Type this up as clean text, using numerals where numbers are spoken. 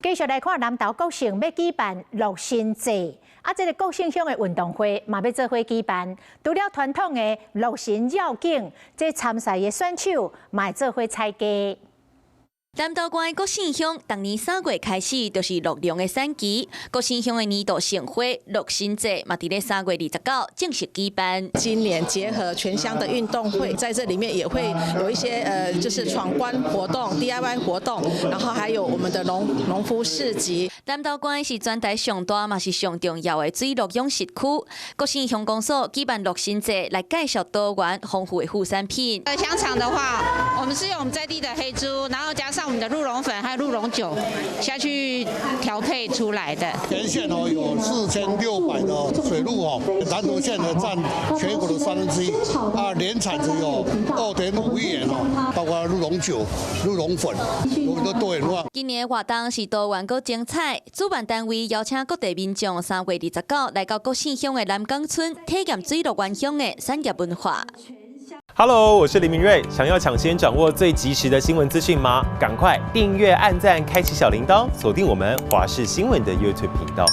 继续来看南投国姓要举办乐新节，这个国姓乡的运动会嘛要做伙举办。除了传统的乐新绕境，这参赛的选手嘛会做伙参加。南投县国姓乡，当年3月开始就是乐农的产期。国姓乡的年度盛会乐新节嘛，伫咧3月29正式举办。今年结合全乡的运动会，在这里面也会有一些就是闯关活动、DIY 活动，然后还有我们的农夫市集。南投县是全台上大嘛是上重要的水陆养殖区。国姓乡公所举办乐新节来介绍多元丰富的副产品。香肠的话，我们是用我们在地的黑猪，然后加上我们的鹿茸粉还有鹿茸酒下去调配出来的。全县有4600的水鹿南投县占全国的1/3，年产值有2.5亿元包括鹿茸酒、鹿茸粉，我们都多元化。今年活动是多元搁精彩，主办单位邀请各地民众3月29来到国姓乡的南港村，体验水陆原乡的产业文化。Hello， 我是林明瑞。想要抢先掌握最及时的新闻资讯吗？赶快订阅、按赞、开启小铃铛，锁定我们华视新闻的 YouTube 频道。